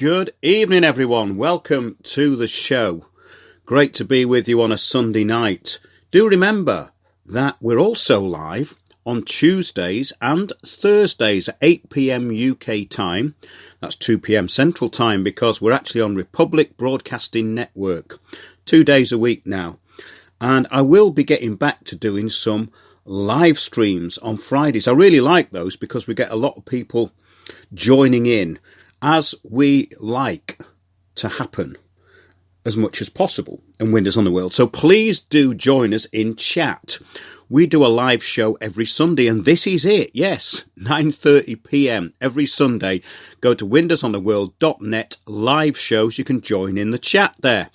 Good evening, everyone. Welcome to the show. Great to be with you on a Sunday night. Do remember that we're also live on Tuesdays and Thursdays at 8 p.m. UK time. That's 2 p.m. Central time because we're actually on Republic Broadcasting Network 2 days a week now. And I will be getting back to doing some live streams on Fridays. I really like those because we get a lot of people joining in, as we like to happen as much as possible in Windows on the World. So please do join us in chat. We do a live show every Sunday, and this is it. Yes, 9:30 p.m. every Sunday. Go to windowsontheworld.net live shows. You can join in the chat there.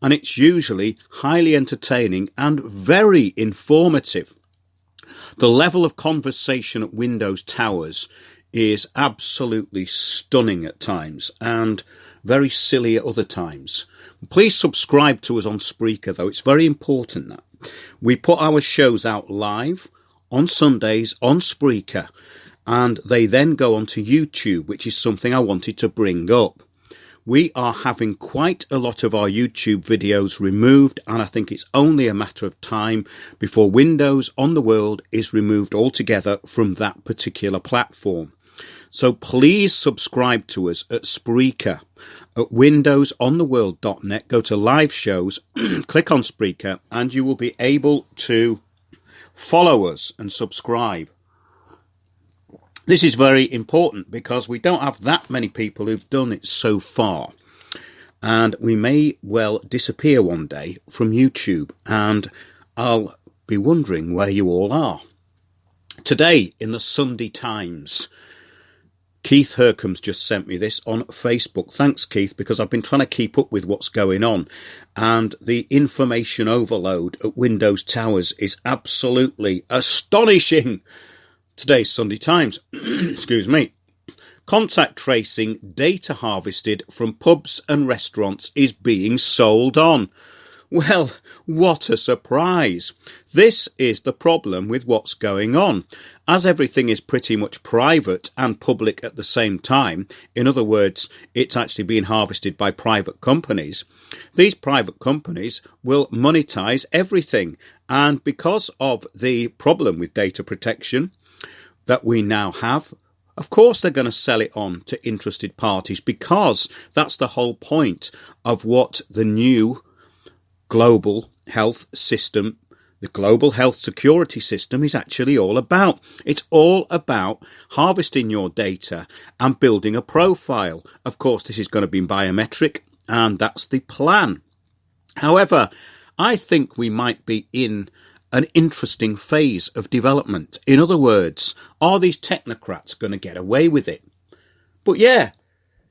And it's usually highly entertaining and very informative. The level of conversation at Windows Towers is absolutely stunning at times and very silly at other times. Please subscribe to us on Spreaker, though. It's very important that we put our shows out live on Sundays on Spreaker, and they then go onto YouTube, which is something I wanted to bring up. We are having quite a lot of our YouTube videos removed, and I think it's only a matter of time before Windows on the World is removed altogether from that particular platform. So please subscribe to us at Spreaker, at windowsontheworld.net. Go to live shows, click on Spreaker, and you will be able to follow us and subscribe. This is very important because we don't have that many people who've done it so far. And we may well disappear one day from YouTube, and I'll be wondering where you all are. Today in the Sunday Times, Keith Hercombe's just sent me this on Facebook. Thanks, Keith, because I've been trying to keep up with what's going on. And the information overload at Windows Towers is absolutely astonishing. Today's Sunday Times. Excuse me. Contact tracing data harvested from pubs and restaurants is being sold on. Well, what a surprise. This is the problem with what's going on. As everything is pretty much private and public at the same time, in other words, it's actually being harvested by private companies, these private companies will monetize everything. And because of the problem with data protection that we now have, of course they're going to sell it on to interested parties, because that's the whole point of what the new global health system, the global health security system, is actually all about. It's all about harvesting your data and building a profile. Of course, this is going to be biometric, and that's the plan. However, I think we might be in an interesting phase of development. In other words, are these technocrats going to get away with it? But yeah,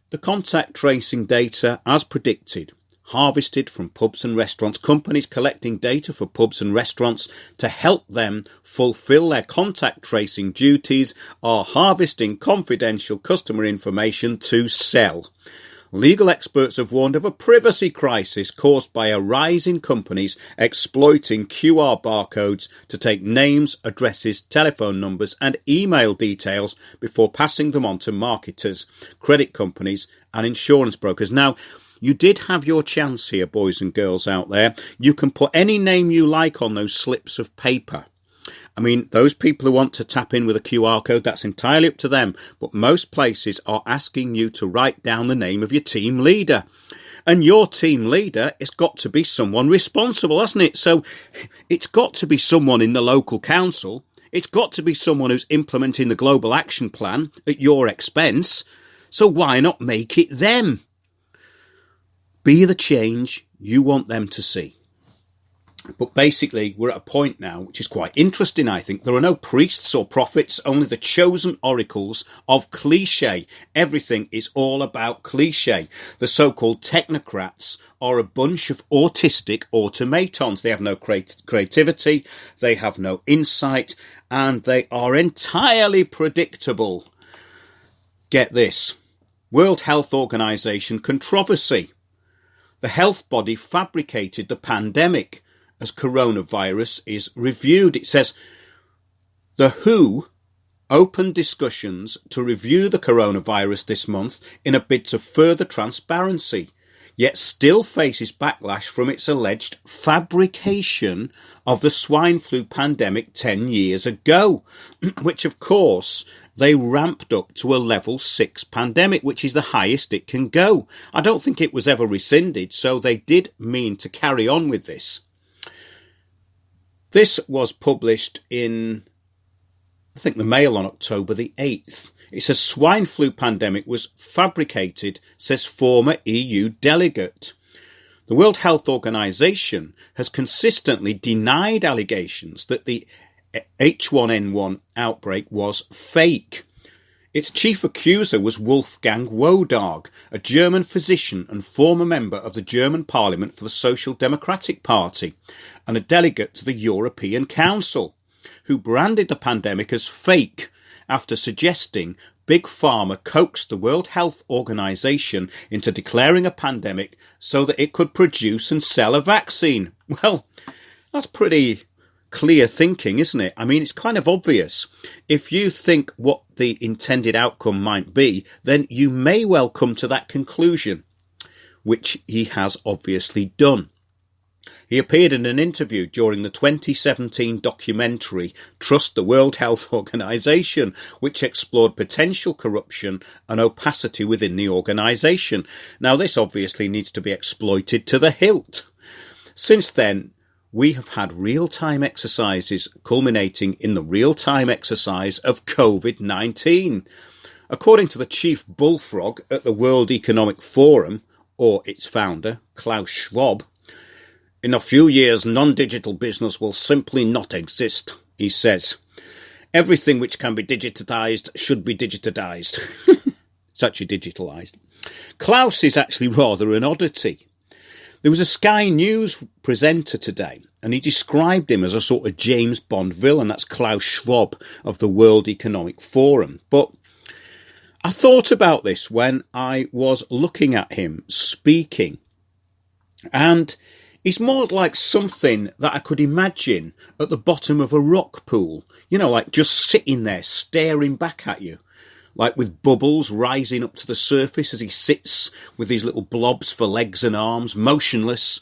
the contact tracing data, as predicted, harvested from pubs and restaurants, companies collecting data for pubs and restaurants to help them fulfill their contact tracing duties, are harvesting confidential customer information to sell. Legal experts have warned of a privacy crisis caused by a rise in companies exploiting QR barcodes to take names, addresses, telephone numbers and email details before passing them on to marketers, credit companies and insurance brokers. Now, you did have your chance here, boys and girls out there. You can put any name you like on those slips of paper. I mean, those people who want to tap in with a QR code, that's entirely up to them. But most places are asking you to write down the name of your team leader. And your team leader has got to be someone responsible, hasn't it? So it's got to be someone in the local council. It's got to be someone who's implementing the global action plan at your expense. So why not make it them? Be the change you want them to see. But basically, we're at a point now which is quite interesting, I think. There are no priests or prophets, only the chosen oracles of cliche. Everything is all about cliche. The so-called technocrats are a bunch of autistic automatons. They have no creativity, they have no insight, and they are entirely predictable. Get this. World Health Organization controversy. The health body fabricated the pandemic as coronavirus is reviewed. It says the WHO opened discussions to review the coronavirus this month in a bid to further transparency, yet still faces backlash from its alleged fabrication of the swine flu pandemic 10 years ago, which of course they ramped up to a level 6 pandemic, which is the highest it can go. I don't think it was ever rescinded, so they did mean to carry on with this. This was published in, I think, the Mail on October the 8th. It says swine flu pandemic was fabricated, says former EU delegate. The World Health Organization has consistently denied allegations that the H1N1 outbreak was fake. Its chief accuser was Wolfgang Wodarg, a German physician and former member of the German Parliament for the Social Democratic Party and a delegate to the European Council, who branded the pandemic as fake after suggesting Big Pharma coaxed the World Health Organization into declaring a pandemic so that it could produce and sell a vaccine. Well, that's pretty clear thinking, isn't it? I mean, it's kind of obvious. If you think what the intended outcome might be, then you may well come to that conclusion, which he has obviously done. He appeared in an interview during the 2017 documentary Trust the World Health Organization, which explored potential corruption and opacity within the organization. Now, this obviously needs to be exploited to the hilt. Since then, we have had real-time exercises culminating in the real-time exercise of COVID-19. According to the chief bullfrog at the World Economic Forum, or its founder, Klaus Schwab, in a few years, non-digital business will simply not exist, he says. Everything which can be digitized should be digitized. It's actually digitalized. Klaus is actually rather an oddity. There was a Sky News presenter today, and he described him as a sort of James Bond villain. That's Klaus Schwab of the World Economic Forum. But I thought about this when I was looking at him speaking, and he's more like something that I could imagine at the bottom of a rock pool. You know, like just sitting there staring back at you, like with bubbles rising up to the surface as he sits with these little blobs for legs and arms, motionless,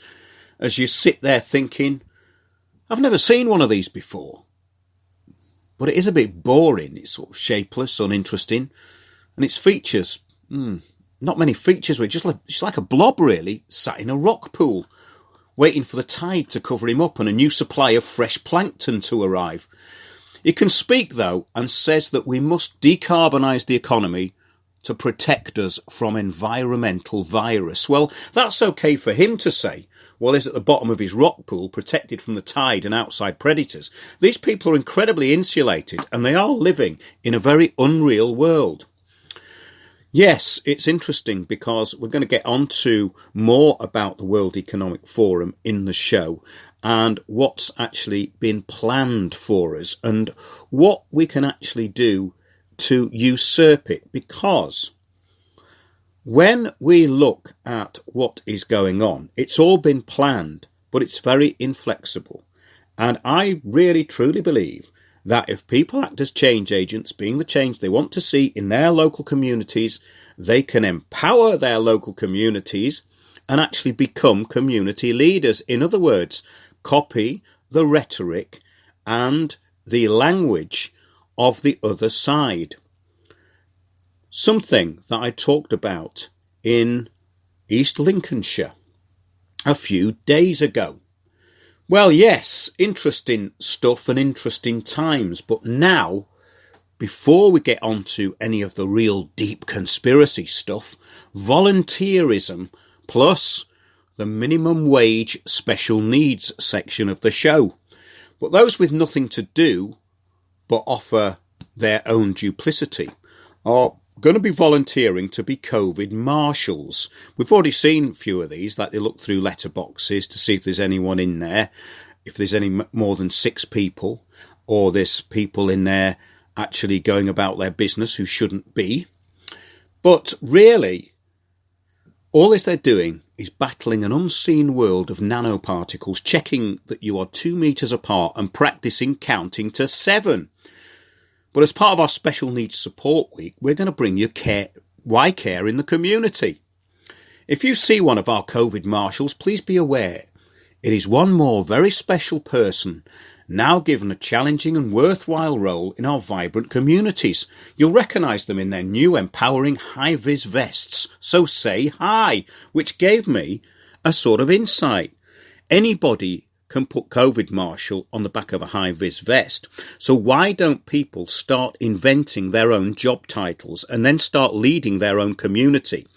as you sit there thinking, I've never seen one of these before. But it is a bit boring. It's sort of shapeless, uninteresting. And its features, not many features, just like a blob really, sat in a rock pool, waiting for the tide to cover him up and a new supply of fresh plankton to arrive. He can speak, though, and says that we must decarbonise the economy to protect us from environmental virus. Well, that's okay for him to say, while he's at the bottom of his rock pool, protected from the tide and outside predators. These people are incredibly insulated, and they are living in a very unreal world. Yes, it's interesting because we're going to get on to more about the World Economic Forum in the show and what's actually been planned for us and what we can actually do to usurp it. Because when we look at what is going on, it's all been planned, but it's very inflexible. And I really truly believe that if people act as change agents, being the change they want to see in their local communities, they can empower their local communities and actually become community leaders. In other words, copy the rhetoric and the language of the other side. Something that I talked about in East Lincolnshire a few days ago. Well, yes, interesting stuff and interesting times, but now, before we get on to any of the real deep conspiracy stuff, volunteerism plus the minimum wage special needs section of the show. But those with nothing to do but offer their own duplicity are going to be volunteering to be COVID marshals. We've already seen a few of these, like they look through letterboxes to see if there's anyone in there, if there's any more than 6 people, or there's people in there actually going about their business who shouldn't be. But really, all this they're doing is battling an unseen world of nanoparticles, checking that you are 2 meters apart and practicing counting to 7. But as part of our Special Needs Support Week, we're going to bring you Why Care in the Community. If you see one of our COVID marshals, please be aware it is one more very special person now given a challenging and worthwhile role in our vibrant communities. You'll recognise them in their new empowering high-vis vests, so say hi, which gave me a sort of insight. Anybody can put COVID Marshal on the back of a high-vis vest. So why don't people start inventing their own job titles and then start leading their own community?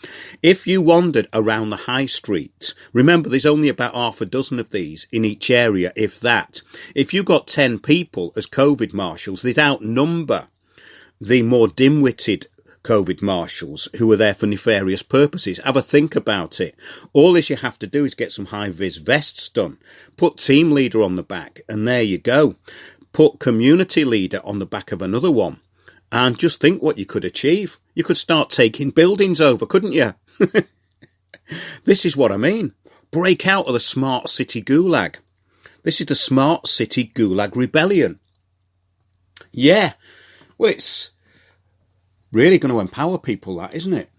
If you wandered around the high street, remember there's only about half a dozen of these in each area, if that. If you got 10 people as COVID Marshals, they'd outnumber the more dim-witted COVID marshals who are there for nefarious purposes. Have a think about it. All you have to do is get some high-vis vests done. Put team leader on the back, and there you go. Put community leader on the back of another one. And just think what you could achieve. You could start taking buildings over, couldn't you? This is what I mean. Break out of the smart city gulag. This is the smart city gulag rebellion. Yeah, well, it's really going to empower people, that, isn't it?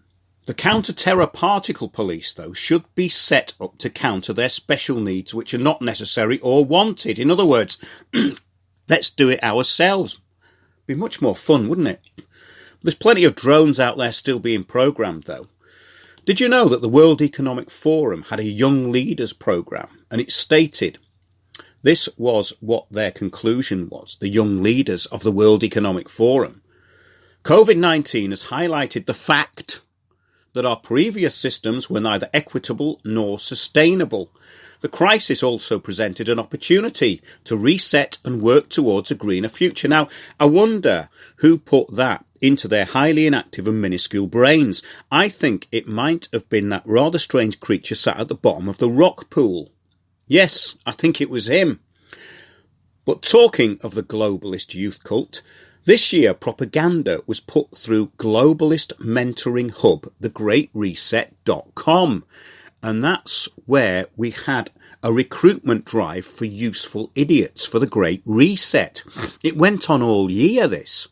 The counter-terror particle police, though, should be set up to counter their special needs which are not necessary or wanted. In other words, let's do it ourselves. Be much more fun, wouldn't it? There's plenty of drones out there still being programmed, though. Did you know that the World Economic Forum had a Young Leaders programme? And it stated this was what their conclusion was, the young leaders of the World Economic Forum. COVID-19 has highlighted the fact that our previous systems were neither equitable nor sustainable. The crisis also presented an opportunity to reset and work towards a greener future. Now, I wonder who put that into their highly inactive and minuscule brains. I think it might have been that rather strange creature sat at the bottom of the rock pool. Yes, I think it was him. But talking of the globalist youth cult, this year, propaganda was put through Globalist mentoring hub, thegreatreset.com. And that's where we had a recruitment drive for useful idiots for the Great Reset. It went on all year, this.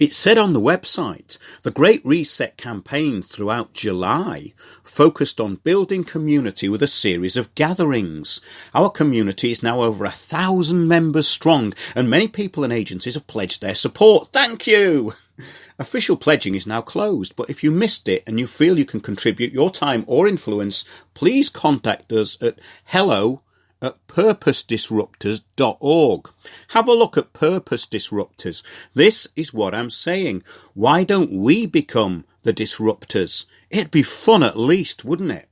It said on the website, the Great Reset campaign throughout July focused on building community with a series of gatherings. Our community is now over 1,000 members strong, and many people and agencies have pledged their support. Thank you! Official pledging is now closed, but if you missed it and you feel you can contribute your time or influence, please contact us at hello@purposedisruptors.org. Have a look at Purpose Disruptors. This is what I'm saying. Why don't we become the disruptors? It'd be fun at least, wouldn't it?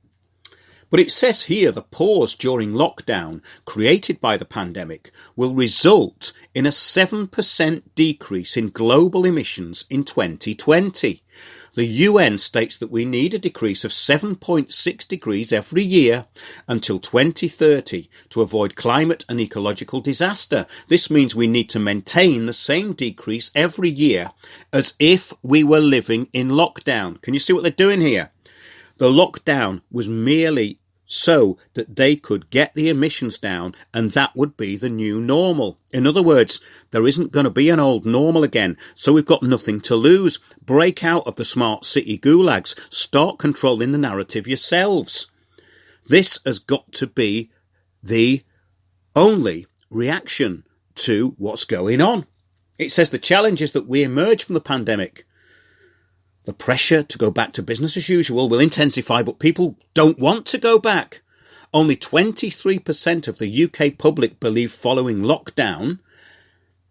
But it says here the pause during lockdown created by the pandemic will result in a 7% decrease in global emissions in 2020. The UN states that we need a decrease of 7.6 degrees every year until 2030 to avoid climate and ecological disaster. This means we need to maintain the same decrease every year as if we were living in lockdown. Can you see what they're doing here? The lockdown was merely so that they could get the emissions down, and that would be the new normal. In other words, there isn't going to be an old normal again, so we've got nothing to lose. Break out of the smart city gulags. Start controlling the narrative yourselves. This has got to be the only reaction to what's going on. It says the challenge is that we emerge from the pandemic. The pressure to go back to business as usual will intensify, but people don't want to go back. Only 23% of the UK public believe following lockdown,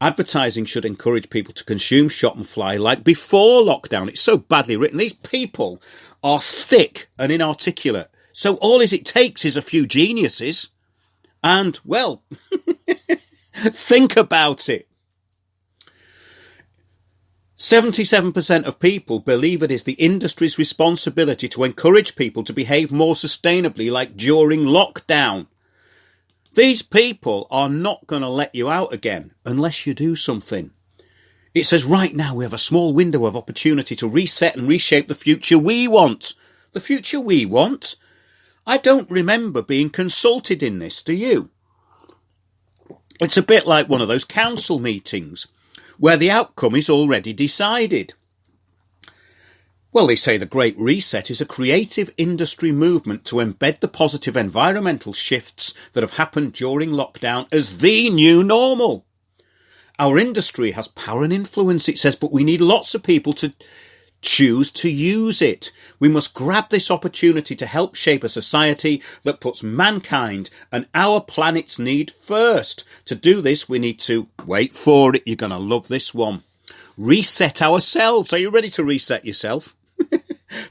advertising should encourage people to consume, shop and fly like before lockdown. It's so badly written. These people are thick and inarticulate. So all it takes is a few geniuses. And, well, think about it. 77% of people believe it is the industry's responsibility to encourage people to behave more sustainably like during lockdown. These people are not going to let you out again unless you do something. It says right now we have a small window of opportunity to reset and reshape the future we want. The future we want? I don't remember being consulted in this, do you? It's a bit like one of those council meetings where the outcome is already decided. Well, they say the Great Reset is a creative industry movement to embed the positive environmental shifts that have happened during lockdown as the new normal. Our industry has power and influence, it says, but we need lots of people to choose to use it. We must grab this opportunity to help shape a society that puts mankind and our planet's need first. To do this, we need to, wait for it, you're going to love this one, reset ourselves. Are you ready to reset yourself?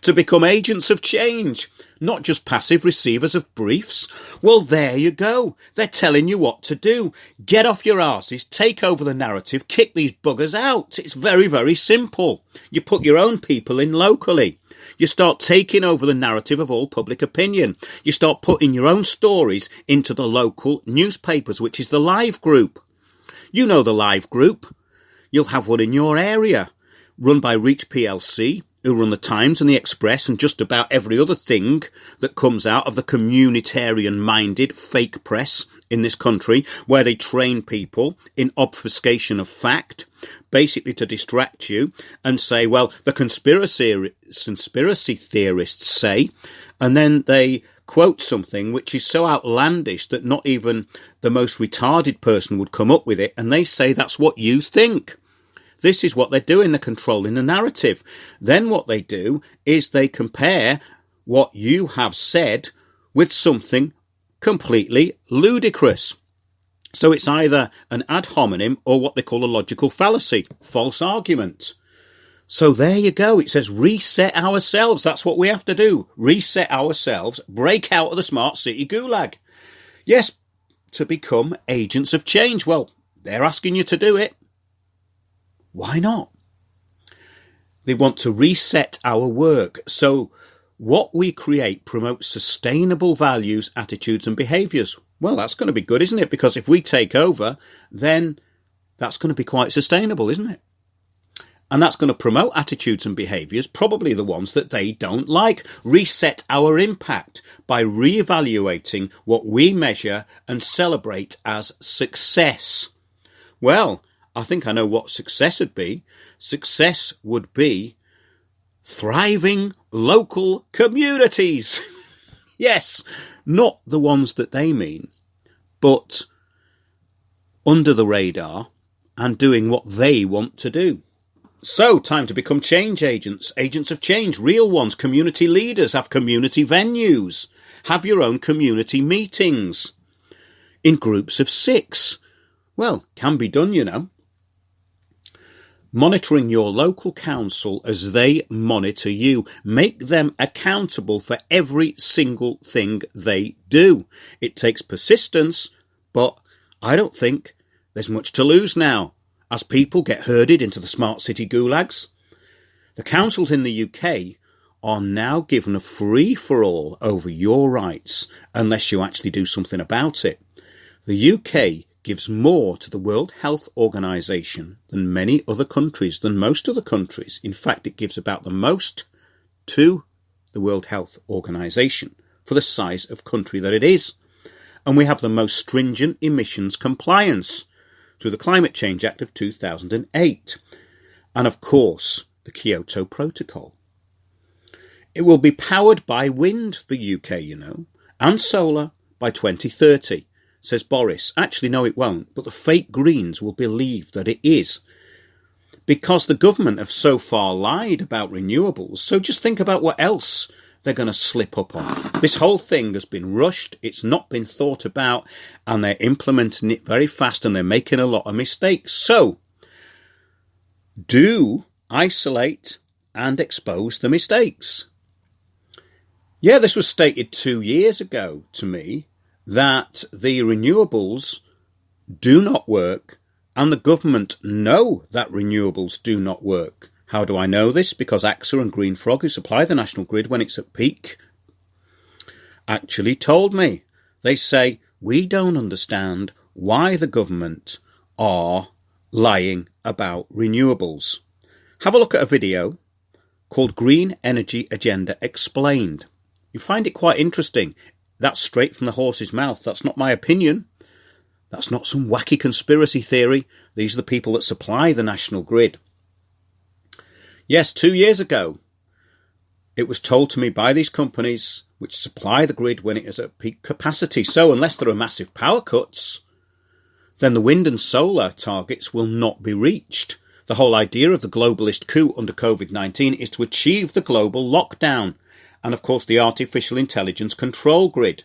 To become agents of change, not just passive receivers of briefs. Well, there you go. They're telling you what to do. Get off your arses, take over the narrative, kick these buggers out. It's very, very simple. You put your own people in locally. You start taking over the narrative of all public opinion. You start putting your own stories into the local newspapers, which is the Live Group. You know the Live Group. You'll have one in your area, run by Reach PLC, who run the Times and the Express and just about every other thing that comes out of the communitarian-minded fake press in this country, where they train people in obfuscation of fact, basically to distract you and say, well, the conspiracy theorists say, and then they quote something which is so outlandish that not even the most retarded person would come up with it, and they say that's what you think. This is what they're doing. They're controlling the narrative. Then what they do is they compare what you have said with something completely ludicrous. So it's either an ad hominem or what they call a logical fallacy, false argument. So there you go. It says reset ourselves. That's what we have to do. Reset ourselves, break out of the smart city gulag. Yes, to become agents of change. Well, they're asking you to do it. Why not? They want to reset our work. So what we create promotes sustainable values, attitudes and behaviours. Well, that's going to be good, isn't it? Because if we take over, then that's going to be quite sustainable, isn't it? And that's going to promote attitudes and behaviours, probably the ones that they don't like. Reset our impact by reevaluating what we measure and celebrate as success. Well, I think I know what success would be. Success would be thriving local communities. Yes, not the ones that they mean, but under the radar and doing what they want to do. So, time to become change agents, agents of change, real ones, community leaders, have community venues, have your own community meetings in groups of 6. Well, can be done, you know. Monitoring your local council as they monitor you. Make them accountable for every single thing they do. It takes persistence, but I don't think there's much to lose now as people get herded into the smart city gulags. The councils in the UK are now given a free-for-all over your rights unless you actually do something about it. The UK gives more to the World Health Organization than many other countries, than most other countries. In fact, it gives about the most to the World Health Organization for the size of country that it is. And we have the most stringent emissions compliance through the Climate Change Act of 2008. And of course, the Kyoto Protocol. It will be powered by wind, the UK, you know, and solar by 2030. Says Boris. Actually, no, it won't. But the fake Greens will believe that it is. Because the government have so far lied about renewables. So just think about what else they're going to slip up on. This whole thing has been rushed. It's not been thought about. And they're implementing it very fast. And they're making a lot of mistakes. So do isolate and expose the mistakes. Yeah, this was stated 2 years ago to me, that the renewables do not work and the government know that renewables do not work. How do I know this? Because AXA and Green Frog, who supply the national grid when it's at peak, actually told me. They say, we don't understand why the government are lying about renewables. Have a look at a video called Green Energy Agenda Explained. You find it quite interesting. That's straight from the horse's mouth. That's not my opinion. That's not some wacky conspiracy theory. These are the people that supply the national grid. Yes, 2 years ago, it was told to me by these companies which supply the grid when it is at peak capacity. So unless there are massive power cuts, then the wind and solar targets will not be reached. The whole idea of the globalist coup under COVID-19 is to achieve the global lockdown and, of course, the artificial intelligence control grid.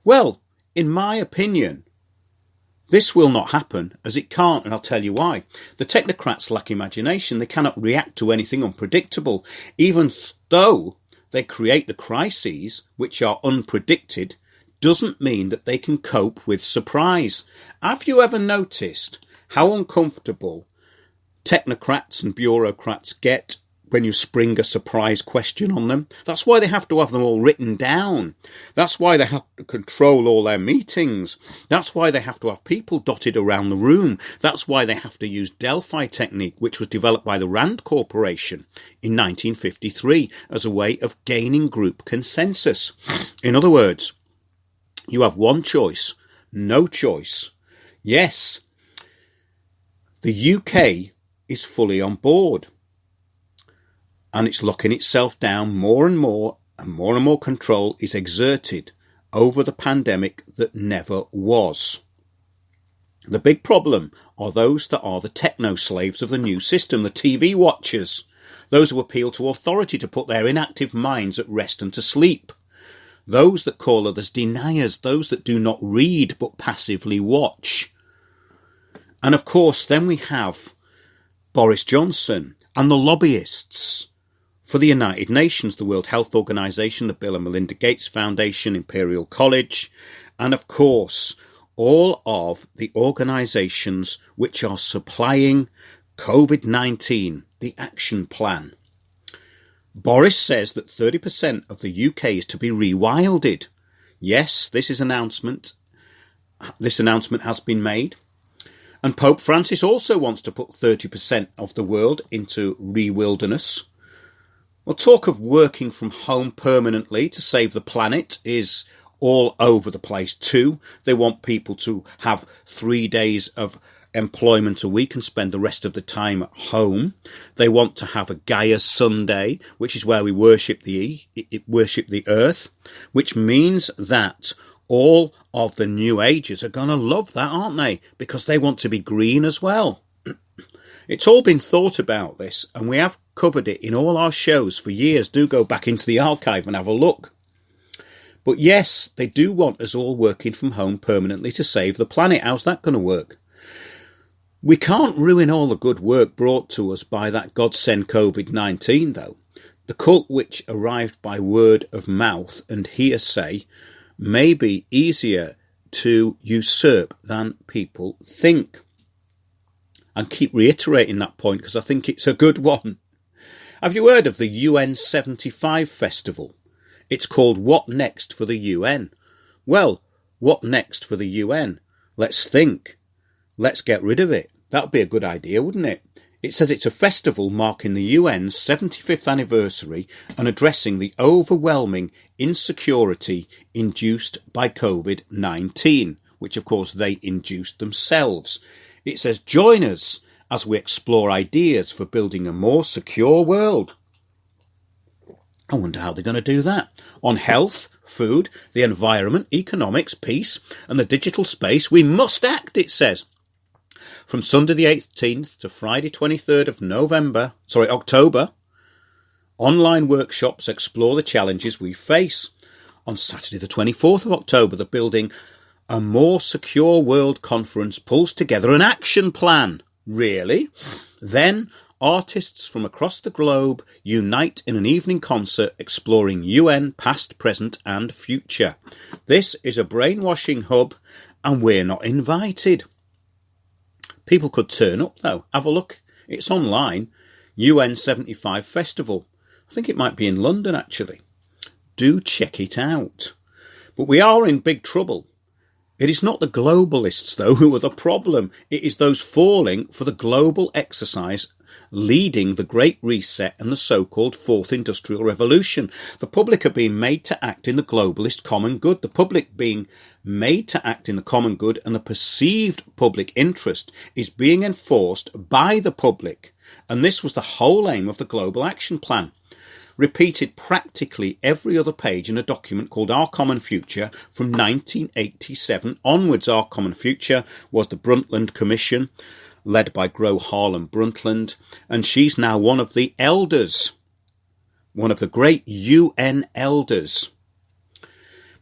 Well, in my opinion, this will not happen, as it can't, and I'll tell you why. The technocrats lack imagination. They cannot react to anything unpredictable, even though they create the crises which are unpredicted. Doesn't mean that they can cope with surprise. Have you ever noticed how uncomfortable technocrats and bureaucrats get when you spring a surprise question on them? That's why they have to have them all written down. That's why they have to control all their meetings. That's why they have to have people dotted around the room. That's why they have to use Delphi technique, which was developed by the Rand Corporation in 1953 as a way of gaining group consensus. In other words, you have one choice, no choice. Yes, the UK is fully on board. And it's locking itself down more and more control is exerted over the pandemic that never was. The big problem are those that are the techno-slaves of the new system, the TV watchers, those who appeal to authority to put their inactive minds at rest and to sleep, those that call others deniers, those that do not read but passively watch. And of course, then we have Boris Johnson and the lobbyists for the United Nations, the World Health Organization, the Bill and Melinda Gates Foundation, Imperial College, and of course, all of the organizations which are supplying COVID-19, the action plan. Boris says that 30% of the UK is to be rewilded. Yes, this announcement has been made. And Pope Francis also wants to put 30% of the world into re-wilderness. Well, talk of working from home permanently to save the planet is all over the place too. They want people to have 3 days of employment a week and spend the rest of the time at home. They want to have a Gaia Sunday, which is where we worship the earth, which means that all of the new ages are going to love that, aren't they? Because they want to be green as well. It's all been thought about this, and we have covered it in all our shows for years. Do go back into the archive and have a look. But yes, they do want us all working from home permanently to save the planet. How's that going to work? We can't ruin all the good work brought to us by that godsend COVID-19, though. The cult which arrived by word of mouth and hearsay may be easier to usurp than people think. And keep reiterating that point because I think it's a good one. Have you heard of the UN 75 festival? It's called What Next for the UN? Well, what next for the UN? Let's think. Let's get rid of it. That would be a good idea, wouldn't it? It says it's a festival marking the UN's 75th anniversary and addressing the overwhelming insecurity induced by COVID-19, which of course they induced themselves. It says, join us as we explore ideas for building a more secure world. I wonder how they're going to do that. On health, food, the environment, economics, peace, and the digital space, we must act, it says. From Sunday the 18th to Friday 23rd of October, online workshops explore the challenges we face. On Saturday the 24th of October, the Building a More Secure World Conference pulls together an action plan. Really? Then, artists from across the globe unite in an evening concert exploring UN past, present and future. This is a brainwashing hub and we're not invited. People could turn up though. Have a look. It's online. UN 75 Festival. I think it might be in London actually. Do check it out. But we are in big trouble. It is not the globalists, though, who are the problem. It is those falling for the global exercise leading the Great Reset and the so-called Fourth Industrial Revolution. The public are being made to act in the globalist common good. The public being made to act in the common good, and the perceived public interest is being enforced by the public. And this was the whole aim of the Global Action Plan, repeated practically every other page in a document called Our Common Future from 1987 onwards. Our Common Future was the Brundtland Commission, led by Gro Harlem Brundtland, and she's now one of the elders, one of the great UN elders.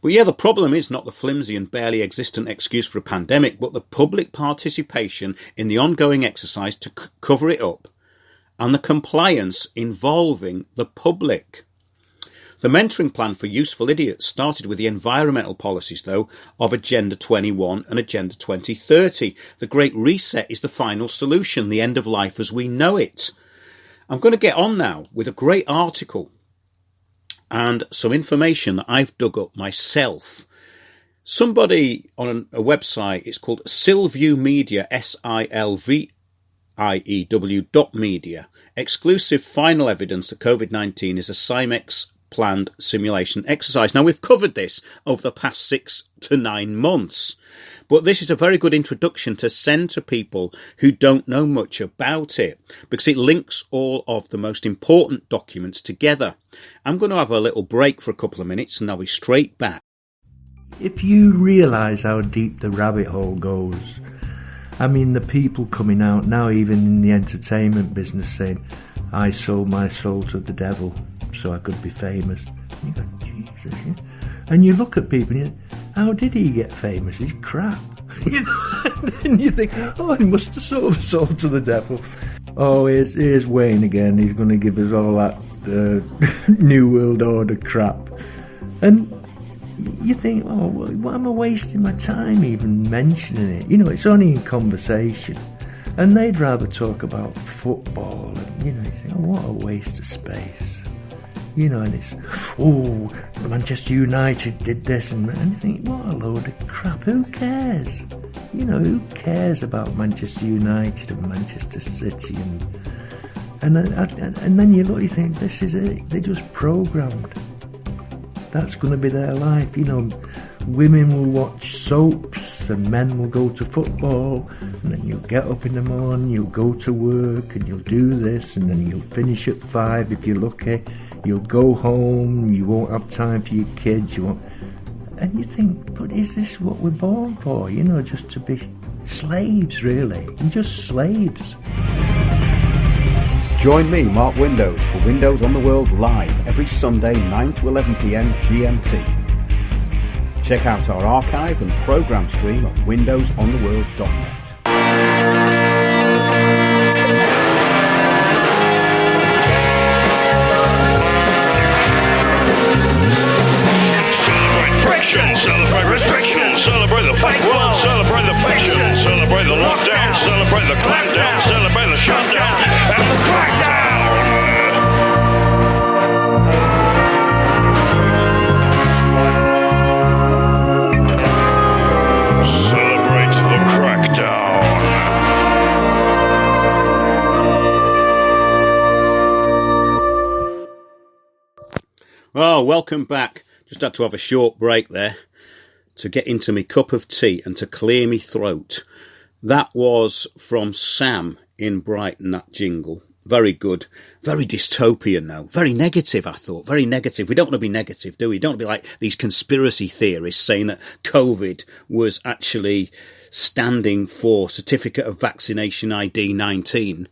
But yeah, the problem is not the flimsy and barely existent excuse for a pandemic, but the public participation in the ongoing exercise to cover it up, and the compliance involving the public. The mentoring plan for useful idiots started with the environmental policies, though, of Agenda 21 and Agenda 2030. The Great Reset is the final solution, the end of life as we know it. I'm going to get on now with a great article and some information that I've dug up myself. Somebody on a website, it's called Silview Media, SILVIEW.media. Exclusive final evidence that COVID-19 is a Cymex planned simulation exercise. Now, we've covered this over the past 6 to 9 months, but this is a very good introduction to send to people who don't know much about it, because it links all of the most important documents together. I'm going to have a little break for a couple of minutes and I'll be straight back. If you realise how deep the rabbit hole goes, I mean, the people coming out now, even in the entertainment business, saying, I sold my soul to the devil so I could be famous. And you go, Jesus, yeah. And you look at people and you think, how did he get famous? He's crap. You know? And then you think, oh, he must have sold his soul to the devil. Oh, here's Wayne again. He's going to give us all that New World Order crap. And you think, oh, why am I wasting my time even mentioning it? You know, it's only in conversation. And they'd rather talk about football. And, you know, you think, oh, what a waste of space. You know, and it's, oh, Manchester United did this. And you think, what a load of crap. Who cares? You know, who cares about Manchester United and Manchester City? And then you look, you think, this is it. They're just programmed. That's going to be their life. You know, women will watch soaps and men will go to football, and then you'll get up in the morning, you'll go to work and you'll do this, and then you'll finish at 5 if you're lucky. You'll go home, you won't have time for your kids, and you think, but is this what we're born for? You know, just to be slaves, really. You're just slaves. Join me, Mark Windows, for Windows on the World live every Sunday 9 to 11 p.m. GMT. Check out our archive and programme stream at windowsontheworld.net. Celebrate restriction, celebrate the fake world, celebrate the fiction, celebrate the lockdown, celebrate the clampdown, celebrate the shutdown and the crackdown. Celebrate the crackdown. Oh, welcome back. Just had to have a short break there to get into my cup of tea and to clear me throat. That was from Sam in Brighton, that jingle. Very good. Very dystopian now. Very negative, I thought. Very negative. We don't want to be negative, do we? We don't want to be like these conspiracy theorists saying that COVID was actually standing for Certificate of Vaccination ID 19.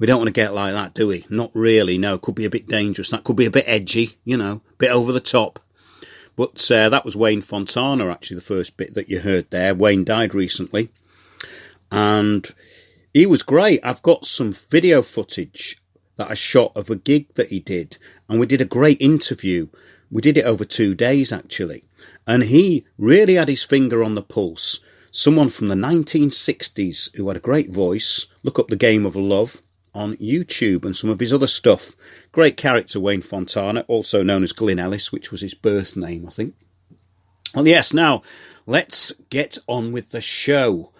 We don't want to get like that, do we? Not really, no. Could be a bit dangerous. That could be a bit edgy, you know, a bit over the top. But that was Wayne Fontana, actually, the first bit that you heard there. Wayne died recently. And he was great. I've got some video footage that I shot of a gig that he did. And we did a great interview. We did it over 2 days, actually. And he really had his finger on the pulse. Someone from the 1960s who had a great voice. Look up The Game of Love on YouTube and some of his other stuff. Great character, Wayne Fontana, also known as Glyn Ellis, which was his birth name, I think. Well, yes, now, let's get on with the show.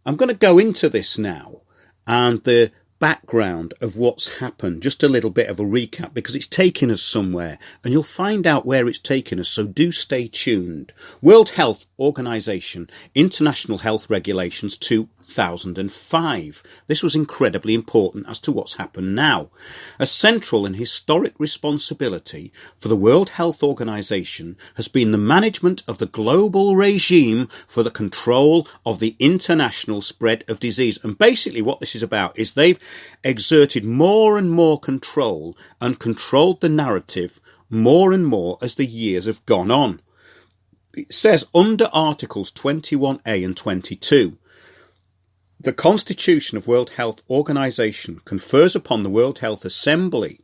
I'm going to go into this now, and the background of what's happened, just a little bit of a recap, because it's taken us somewhere and you'll find out where it's taken us, so do stay tuned. World Health Organization, International Health Regulations 2005. This was incredibly important as to what's happened now. A central and historic responsibility for the World Health Organization has been the management of the global regime for the control of the international spread of disease. And basically what this is about is they've exerted more and more control and controlled the narrative more and more as the years have gone on. It says under Articles 21A and 22, the Constitution of World Health Organization confers upon the World Health Assembly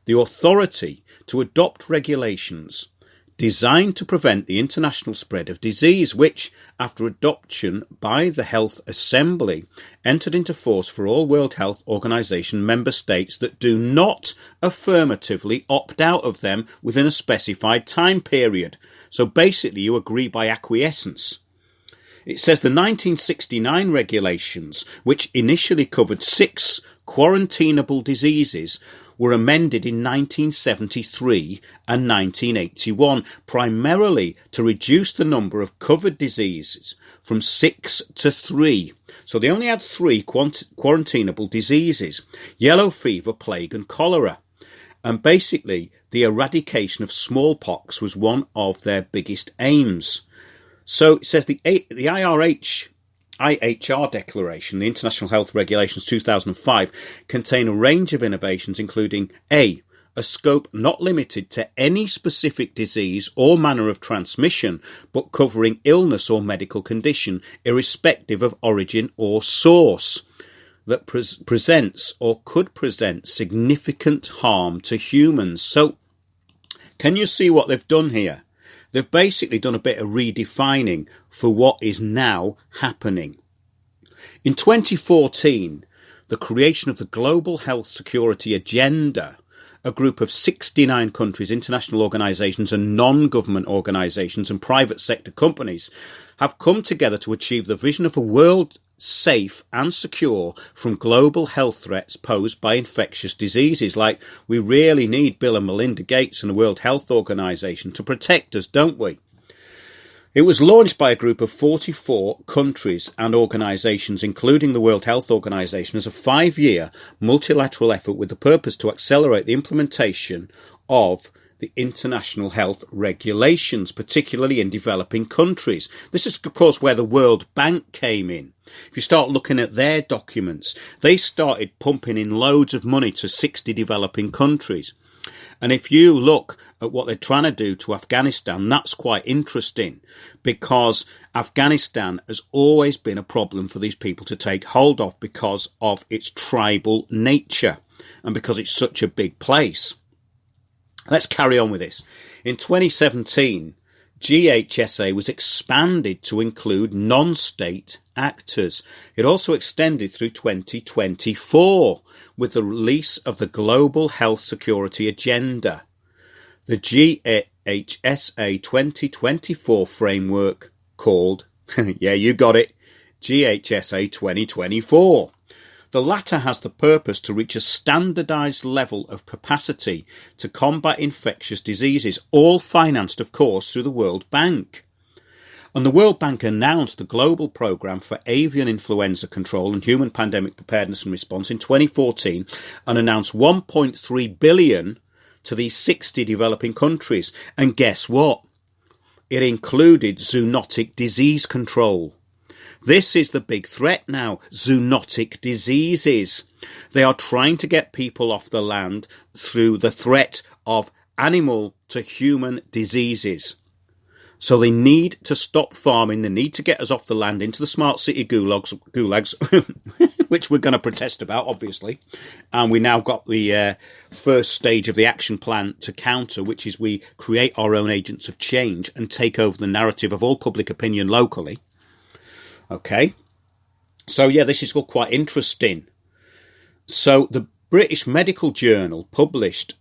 the authority to adopt regulations designed to prevent the international spread of disease, which, after adoption by the Health Assembly, entered into force for all World Health Organization member states that do not affirmatively opt out of them within a specified time period. So basically you agree by acquiescence. It says the 1969 regulations, which initially covered 6 quarantinable diseases, were amended in 1973 and 1981, primarily to reduce the number of covered diseases from 6 to 3. So they only had 3 quarantinable diseases: yellow fever, plague and cholera. And basically the eradication of smallpox was one of their biggest aims. So it says the IHR Declaration, the International Health Regulations 2005, contain a range of innovations including a scope not limited to any specific disease or manner of transmission, but covering illness or medical condition, irrespective of origin or source, that presents or could present significant harm to humans. So can you see what they've done here? They've basically done a bit of redefining for what is now happening. In 2014, the creation of the Global Health Security Agenda, a group of 69 countries, international organisations and non-government organisations and private sector companies, have come together to achieve the vision of a world safe and secure from global health threats posed by infectious diseases. Like, we really need Bill and Melinda Gates and the World Health Organization to protect us, don't we? It was launched by a group of 44 countries and organisations, including the World Health Organization, as a 5-year multilateral effort with the purpose to accelerate the implementation of the international health regulations, particularly in developing countries. This is, of course, where the World Bank came in. If you start looking at their documents, they started pumping in loads of money to 60 developing countries. And if you look at what they're trying to do to Afghanistan, that's quite interesting, because Afghanistan has always been a problem for these people to take hold of because of its tribal nature and because it's such a big place. Let's carry on with this. In 2017, GHSA was expanded to include non-state actors. It also extended through 2024 with the release of the Global Health Security Agenda. The GHSA 2024 framework called, yeah, you got it, GHSA 2024. The latter has the purpose to reach a standardised level of capacity to combat infectious diseases, all financed, of course, through the World Bank. And the World Bank announced the Global Programme for Avian Influenza Control and Human Pandemic Preparedness and Response in 2014 and announced $1.3 billion to these 60 developing countries. And guess what? It included zoonotic disease control. This is the big threat now, zoonotic diseases. They are trying to get people off the land through the threat of animal to human diseases. So they need to stop farming. They need to get us off the land into the smart city gulags, which we're going to protest about, obviously. And we now got the first stage of the action plan to counter, which is we create our own agents of change and take over the narrative of all public opinion locally. Okay, so yeah, this is all quite interesting. So the British Medical Journal published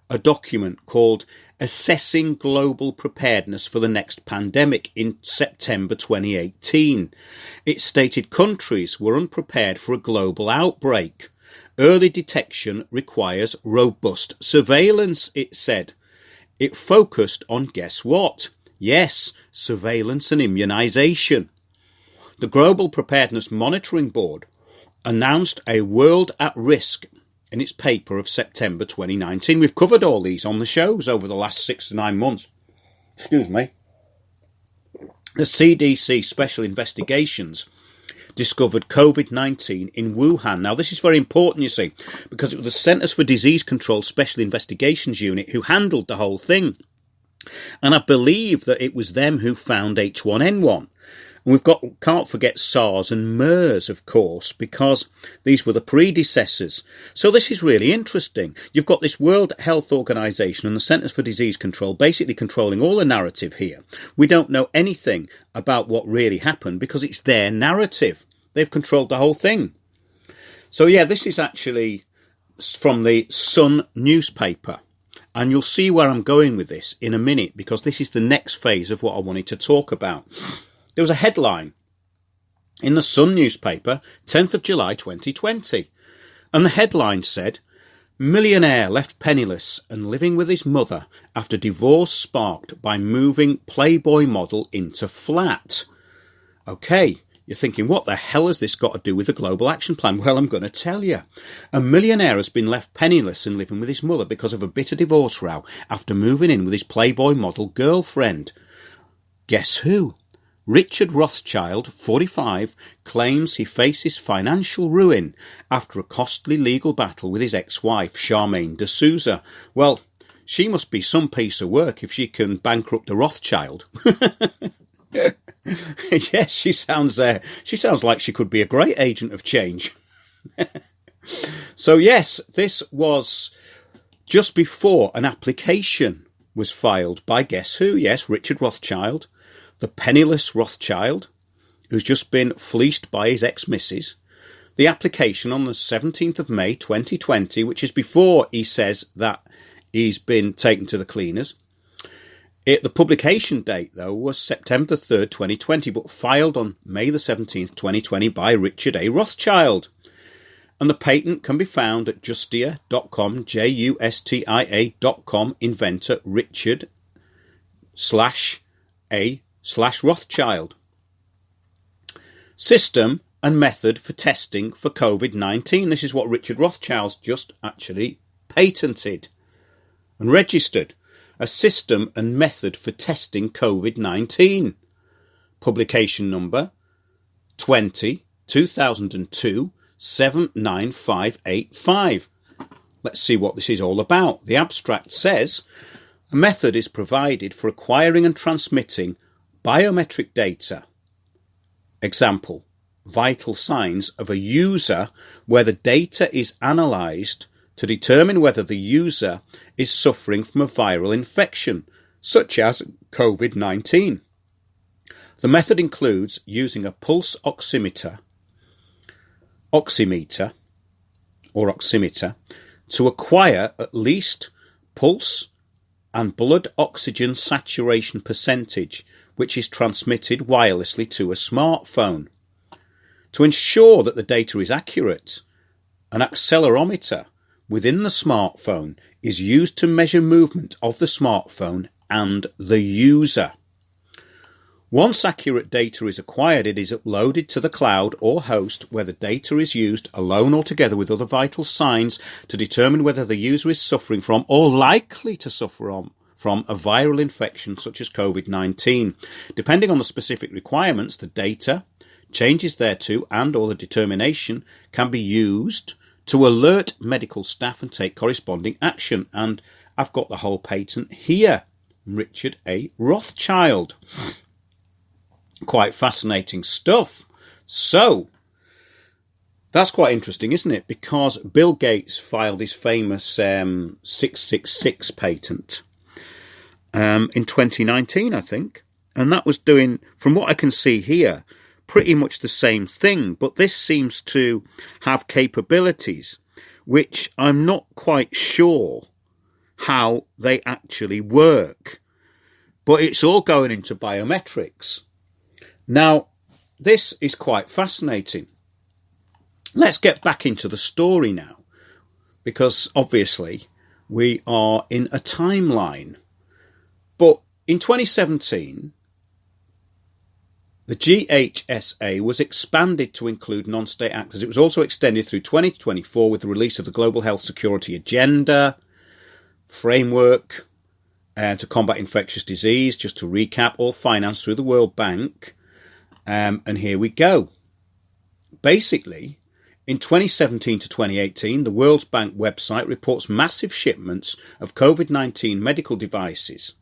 a document called Assessing Global Preparedness for the Next Pandemic in September 2018. It stated countries were unprepared for a global outbreak. Early detection requires robust surveillance, it said. It focused on, guess what? Yes, surveillance and immunisation. The Global Preparedness Monitoring Board announced a world at risk in its paper of September 2019. We've covered all these on the shows over the last 6 to 9 months. Excuse me. The CDC Special Investigations discovered COVID-19 in Wuhan. Now, this is very important, you see, because it was the Centers for Disease Control Special Investigations Unit who handled the whole thing. And I believe that it was them who found H1N1. And can't forget SARS and MERS, of course, because these were the predecessors. So this is really interesting. You've got this World Health Organization and the Centers for Disease Control basically controlling all the narrative here. We don't know anything about what really happened because it's their narrative. They've controlled the whole thing. So yeah, this is actually from the Sun newspaper. And you'll see where I'm going with this in a minute, because this is the next phase of what I wanted to talk about. There was a headline in the Sun newspaper, 10th of July 2020, and the headline said, "Millionaire left penniless and living with his mother after divorce sparked by moving Playboy model into flat." Okay, you're thinking, what the hell has this got to do with the Global Action Plan? Well, I'm going to tell you. A millionaire has been left penniless and living with his mother because of a bitter divorce row after moving in with his Playboy model girlfriend. Guess who? Richard Rothschild, 45, claims he faces financial ruin after a costly legal battle with his ex-wife, Charmaine de Souza. Well, she must be some piece of work if she can bankrupt a Rothschild. Yes, she sounds like she could be a great agent of change. So yes, this was just before an application was filed by guess who? Yes, Richard Rothschild, the penniless Rothschild, who's just been fleeced by his ex-missus. The application on the 17th of May 2020, which is before he says that he's been taken to the cleaners. The publication date, though, was September 3rd, 2020, but filed on May the 17th, 2020 by Richard A. Rothschild. And the patent can be found at justia.com, justia.com, inventor Richard /A/Rothschild. System and method for testing for COVID-19. This is what Richard Rothschild's just actually patented and registered. A system and method for testing COVID-19. Publication number 2002 79585. Let's see what this is all about. The abstract says, a method is provided for acquiring and transmitting biometric data. Example, vital signs of a user where the data is analysed to determine whether the user is suffering from a viral infection, such as COVID-19. The method includes using a pulse oximeter to acquire at least pulse and blood oxygen saturation percentage, which is transmitted wirelessly to a smartphone. To ensure that the data is accurate, an accelerometer within the smartphone is used to measure movement of the smartphone and the user. Once accurate data is acquired, it is uploaded to the cloud or host where the data is used alone or together with other vital signs to determine whether the user is suffering from or likely to suffer from a viral infection such as COVID-19. Depending on the specific requirements, the data, changes thereto and or the determination can be used to alert medical staff and take corresponding action. And I've got the whole patent here. Richard A. Rothschild. Quite fascinating stuff. So, that's quite interesting, isn't it? Because Bill Gates filed his famous 666 patent in 2019, I think. And that was doing, from what I can see here, pretty much the same thing, but this seems to have capabilities which I'm not quite sure how they actually work. But it's all going into biometrics. Now, this is quite fascinating. let's get back into the story now, because obviously we are in a timeline. But in 2017, the GHSA was expanded to include non-state actors. It was also extended through 2024 with the release of the Global Health Security Agenda framework to combat infectious disease. Just to recap, all financed through the World Bank. And here we go. Basically, in 2017 to 2018, the World Bank website reports massive shipments of COVID-19 medical devices.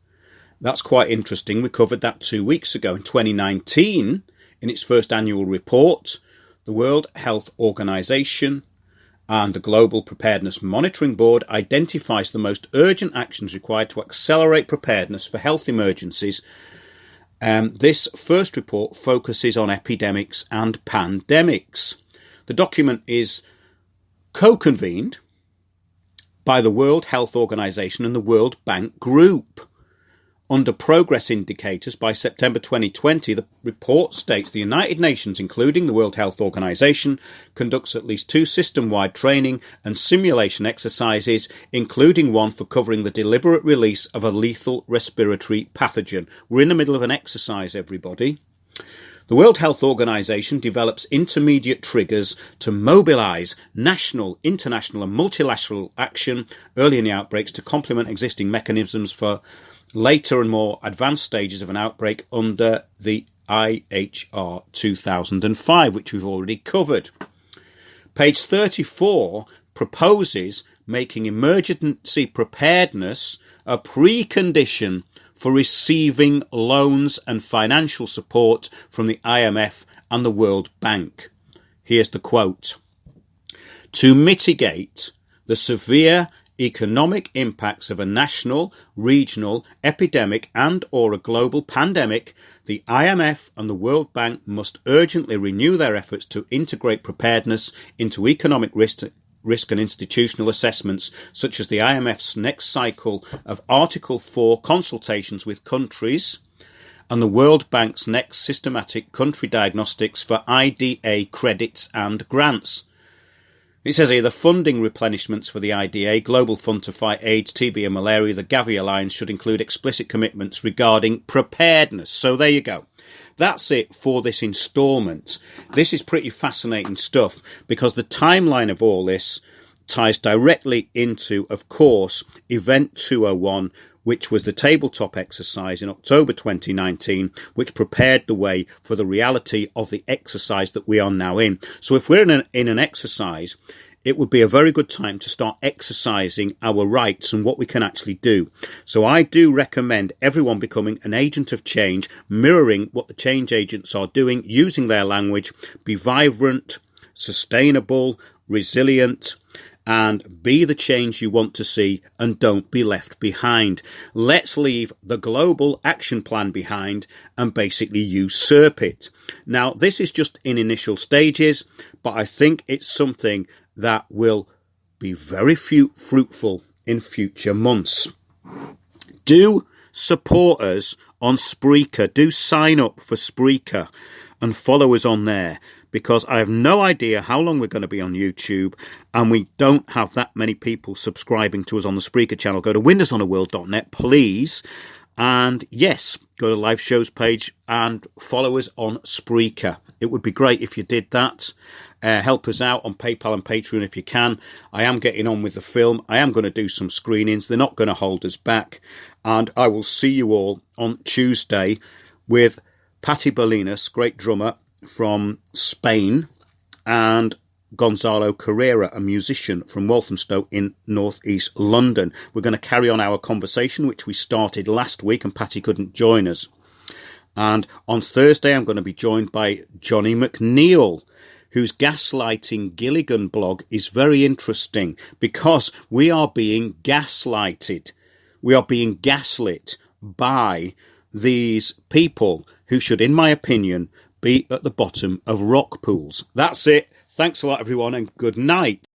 That's quite interesting. We covered that 2 weeks ago. In 2019, in its first annual report, the World Health Organization and the Global Preparedness Monitoring Board identifies the most urgent actions required to accelerate preparedness for health emergencies. This first report focuses on epidemics and pandemics. The document is co-convened by the World Health Organization and the World Bank Group. Under progress indicators, by September 2020, the report states the United Nations, including the World Health Organization, conducts at least 2 system-wide training and simulation exercises, including one for covering the deliberate release of a lethal respiratory pathogen. We're in the middle of an exercise, everybody. The World Health Organization develops intermediate triggers to mobilize national, international and multilateral action early in the outbreaks to complement existing mechanisms for later and more advanced stages of an outbreak under the IHR 2005, which we've already covered. Page 34 proposes making emergency preparedness a precondition for receiving loans and financial support from the IMF and the World Bank. Here's the quote. To mitigate the severe economic impacts of a national, regional, epidemic and or a global pandemic, the IMF and the World Bank must urgently renew their efforts to integrate preparedness into economic risk and institutional assessments, such as the IMF's next cycle of Article 4 consultations with countries and the World Bank's next systematic country diagnostics for IDA credits and grants. It says here the funding replenishments for the IDA, Global Fund to Fight AIDS, TB and Malaria, the Gavi Alliance should include explicit commitments regarding preparedness. So there you go. That's it for this instalment. This is pretty fascinating stuff because the timeline of all this ties directly into, of course, Event 201, which was the tabletop exercise in October 2019, which prepared the way for the reality of the exercise that we are now in. So if we're in an exercise, it would be a very good time to start exercising our rights and what we can actually do. So I do recommend everyone becoming an agent of change, mirroring what the change agents are doing, using their language, be vibrant, sustainable, resilient, and be the change you want to see and don't be left behind. Let's leave the global action plan behind and basically usurp it. Now, this is just in initial stages, but I think it's something that will be very fruitful in future months. Do support us on Spreaker. Do sign up for Spreaker and follow us on there, because I have no idea how long we're going to be on YouTube and we don't have that many people subscribing to us on the Spreaker channel. Go to windowsonaworld.net, please. And yes, go to live shows page and follow us on Spreaker. It would be great if you did that. Help us out on PayPal and Patreon if you can. I am getting on with the film. I am going to do some screenings. They're not going to hold us back. And I will see you all on Tuesday with Patty Bolinas, great drummer from Spain, and Gonzalo Carrera, a musician from Walthamstow in northeast London. We're going to carry on our conversation, which we started last week, and Patty couldn't join us. And on Thursday, I'm going to be joined by Johnny McNeil, whose Gaslighting Gilligan blog is very interesting because we are being gaslighted. We are being gaslit by these people who should, in my opinion, be at the bottom of rock pools. That's it. Thanks a lot, everyone, and good night.